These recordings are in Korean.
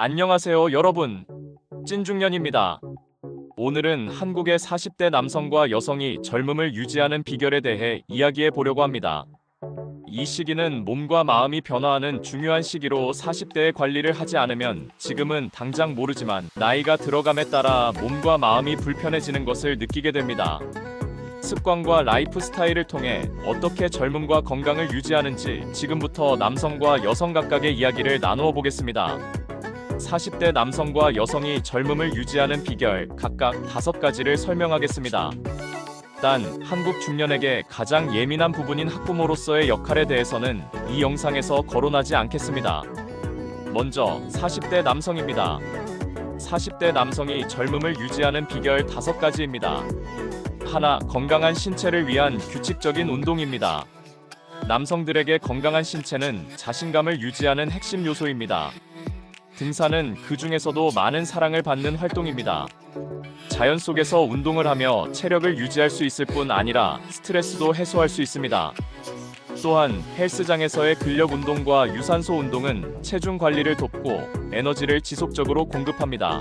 안녕하세요 여러분, 찐중년입니다. 오늘은 한국의 40대 남성과 여성이 젊음을 유지하는 비결에 대해 이야기해 보려고 합니다. 이 시기는 몸과 마음이 변화하는 중요한 시기로 40대의 관리를 하지 않으면 지금은 당장 모르지만 나이가 들어감에 따라 몸과 마음이 불편해지는 것을 느끼게 됩니다. 습관과 라이프 스타일을 통해 어떻게 젊음과 건강을 유지하는지 지금부터 남성과 여성 각각의 이야기를 나누어 보겠습니다. 40대 남성과 여성이 젊음을 유지하는 비결 각각 5가지를 설명하겠습니다. 단, 한국 중년에게 가장 예민한 부분인 학부모로서의 역할에 대해서는 이 영상에서 거론하지 않겠습니다. 먼저 40대 남성입니다. 40대 남성이 젊음을 유지하는 비결 5가지입니다. 하나, 건강한 신체를 위한 규칙적인 운동입니다. 남성들에게 건강한 신체는 자신감을 유지하는 핵심 요소입니다. 등산은 그 중에서도 많은 사랑을 받는 활동입니다. 자연 속에서 운동을 하며 체력을 유지할 수 있을 뿐 아니라 스트레스도 해소할 수 있습니다. 또한 헬스장에서의 근력 운동과 유산소 운동은 체중 관리를 돕고 에너지를 지속적으로 공급합니다.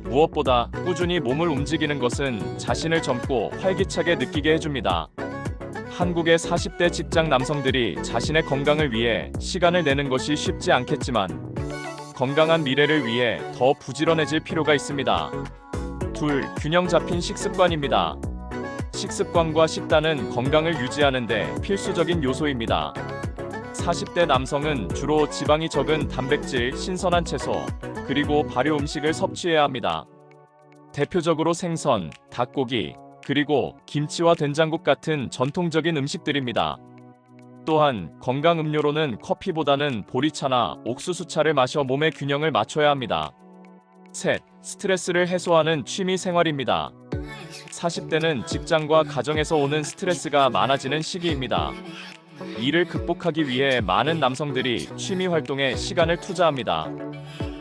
무엇보다 꾸준히 몸을 움직이는 것은 자신을 젊고 활기차게 느끼게 해줍니다. 한국의 40대 직장 남성들이 자신의 건강을 위해 시간을 내는 것이 쉽지 않겠지만 건강한 미래를 위해 더 부지런해질 필요가 있습니다. 둘, 균형 잡힌 식습관입니다. 식습관과 식단은 건강을 유지하는 데 필수적인 요소입니다. 40대 남성은 주로 지방이 적은 단백질, 신선한 채소, 그리고 발효 음식을 섭취해야 합니다. 대표적으로 생선, 닭고기, 그리고 김치와 된장국 같은 전통적인 음식들입니다. 또한 건강 음료로는 커피보다는 보리차나 옥수수차를 마셔 몸의 균형을 맞춰야 합니다. 셋, 스트레스를 해소하는 취미 생활입니다. 40대는 직장과 가정에서 오는 스트레스가 많아지는 시기입니다. 이를 극복하기 위해 많은 남성들이 취미 활동에 시간을 투자합니다.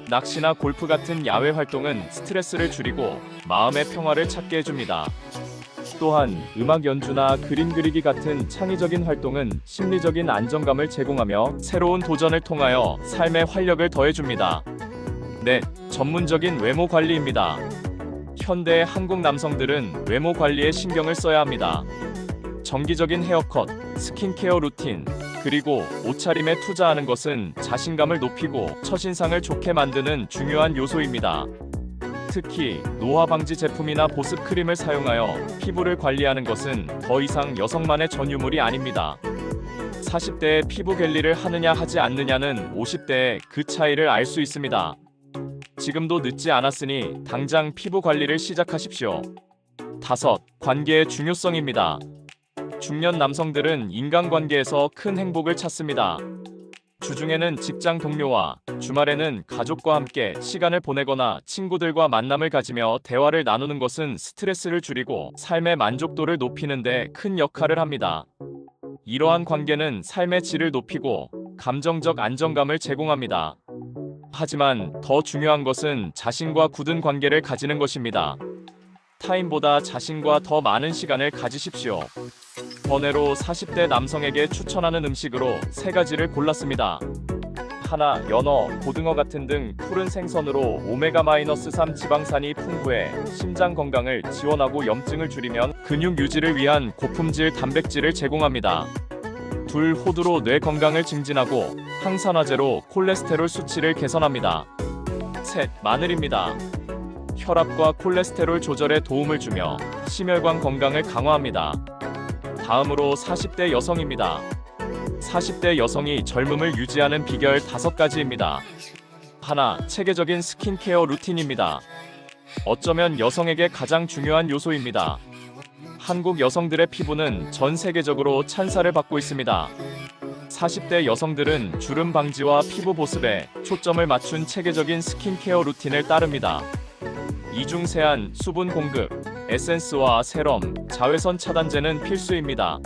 낚시나 골프 같은 야외 활동은 스트레스를 줄이고 마음의 평화를 찾게 해줍니다. 또한 음악 연주나 그림 그리기 같은 창의적인 활동은 심리적인 안정감을 제공하며 새로운 도전을 통하여 삶의 활력을 더해줍니다. 넷, 전문적인 외모 관리입니다. 현대의 한국 남성들은 외모 관리에 신경을 써야 합니다. 정기적인 헤어컷, 스킨케어 루틴, 그리고 옷차림에 투자하는 것은 자신감을 높이고 첫인상을 좋게 만드는 중요한 요소입니다. 특히 노화 방지 제품이나 보습 크림을 사용하여 피부를 관리하는 것은 더 이상 여성만의 전유물이 아닙니다. 40대에 피부 관리를 하느냐 하지 않느냐는 50대의 그 차이를 알 수 있습니다. 지금도 늦지 않았으니 당장 피부 관리를 시작하십시오. 다섯, 관계의 중요성입니다. 중년 남성들은 인간관계에서 큰 행복을 찾습니다. 주중에는 직장 동료와 주말에는 가족과 함께 시간을 보내거나 친구들과 만남을 가지며 대화를 나누는 것은 스트레스를 줄이고 삶의 만족도를 높이는 데 큰 역할을 합니다. 이러한 관계는 삶의 질을 높이고 감정적 안정감을 제공합니다. 하지만 더 중요한 것은 자신과 굳은 관계를 가지는 것입니다. 타인보다 자신과 더 많은 시간을 가지십시오. 번외로 40대 남성에게 추천하는 음식으로 3가지를 골랐습니다. 하나, 연어, 고등어 같은 등 푸른 생선으로 오메가-3 지방산이 풍부해 심장 건강을 지원하고 염증을 줄이면 근육 유지를 위한 고품질 단백질을 제공합니다. 둘, 호두로 뇌 건강을 증진하고 항산화제로 콜레스테롤 수치를 개선합니다. 셋, 마늘입니다. 혈압과 콜레스테롤 조절에 도움을 주며 심혈관 건강을 강화합니다. 다음으로 40대 여성입니다. 40대 여성이 젊음을 유지하는 비결 5가지입니다. 하나, 체계적인 스킨케어 루틴입니다. 어쩌면 여성에게 가장 중요한 요소입니다. 한국 여성들의 피부는 전 세계적으로 찬사를 받고 있습니다. 40대 여성들은 주름 방지와 피부 보습에 초점을 맞춘 체계적인 스킨케어 루틴을 따릅니다. 이중 세안, 수분 공급, 에센스와 세럼, 자외선 차단제는 필수입니다.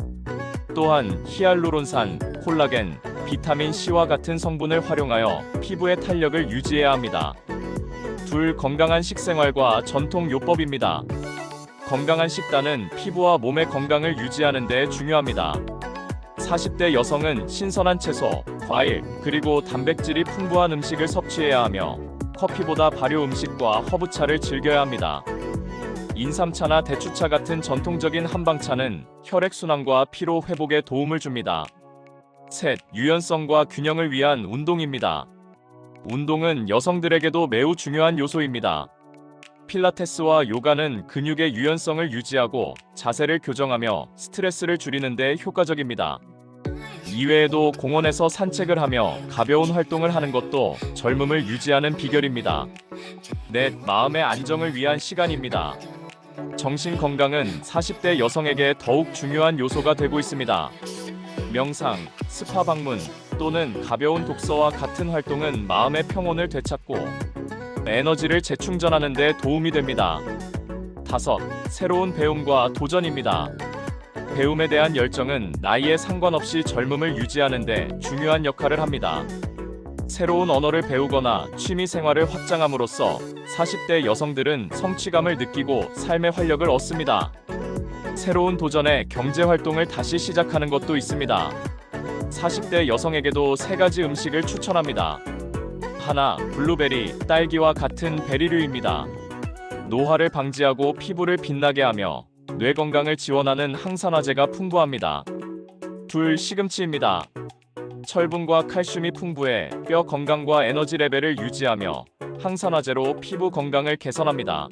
또한 히알루론산, 콜라겐, 비타민 C와 같은 성분을 활용하여 피부의 탄력을 유지해야 합니다. 둘, 건강한 식생활과 전통 요법입니다. 건강한 식단은 피부와 몸의 건강을 유지하는 데 중요합니다. 40대 여성은 신선한 채소, 과일, 그리고 단백질이 풍부한 음식을 섭취해야 하며 커피보다 발효 음식과 허브차를 즐겨야 합니다. 인삼차나 대추차 같은 전통적인 한방차는 혈액순환과 피로 회복에 도움을 줍니다. 셋, 유연성과 균형을 위한 운동입니다. 운동은 여성들에게도 매우 중요한 요소입니다. 필라테스와 요가는 근육의 유연성을 유지하고 자세를 교정하며 스트레스를 줄이는 데 효과적입니다. 이외에도 공원에서 산책을 하며 가벼운 활동을 하는 것도 젊음을 유지하는 비결입니다. 넷, 마음의 안정을 위한 시간입니다. 정신 건강은 40대 여성에게 더욱 중요한 요소가 되고 있습니다. 명상, 스파 방문 또는 가벼운 독서와 같은 활동은 마음의 평온을 되찾고 에너지를 재충전하는 데 도움이 됩니다. 다섯, 새로운 배움과 도전입니다. 배움에 대한 열정은 나이에 상관없이 젊음을 유지하는 데 중요한 역할을 합니다. 새로운 언어를 배우거나 취미 생활을 확장함으로써 40대 여성들은 성취감을 느끼고 삶의 활력을 얻습니다. 새로운 도전에 경제 활동을 다시 시작하는 것도 있습니다. 40대 여성에게도 세 가지 음식을 추천합니다. 하나, 블루베리, 딸기와 같은 베리류입니다. 노화를 방지하고 피부를 빛나게 하며 뇌 건강을 지원하는 항산화제가 풍부합니다. 둘, 시금치입니다. 철분과 칼슘이 풍부해 뼈 건강과 에너지 레벨을 유지하며 항산화제로 피부 건강을 개선합니다.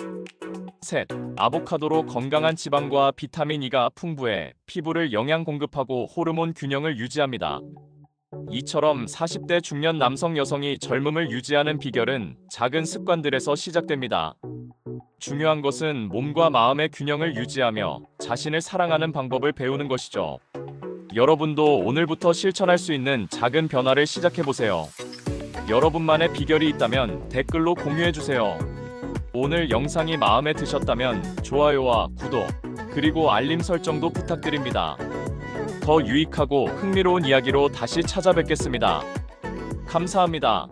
셋, 아보카도로 건강한 지방과 비타민 E가 풍부해 피부를 영양 공급하고 호르몬 균형을 유지합니다. 이처럼 40대 중년 남성 여성이 젊음을 유지하는 비결은 작은 습관들에서 시작됩니다. 중요한 것은 몸과 마음의 균형을 유지하며 자신을 사랑하는 방법을 배우는 것이죠. 여러분도 오늘부터 실천할 수 있는 작은 변화를 시작해보세요. 여러분만의 비결이 있다면 댓글로 공유해주세요. 오늘 영상이 마음에 드셨다면 좋아요와 구독, 그리고 알림 설정도 부탁드립니다. 더 유익하고 흥미로운 이야기로 다시 찾아뵙겠습니다. 감사합니다.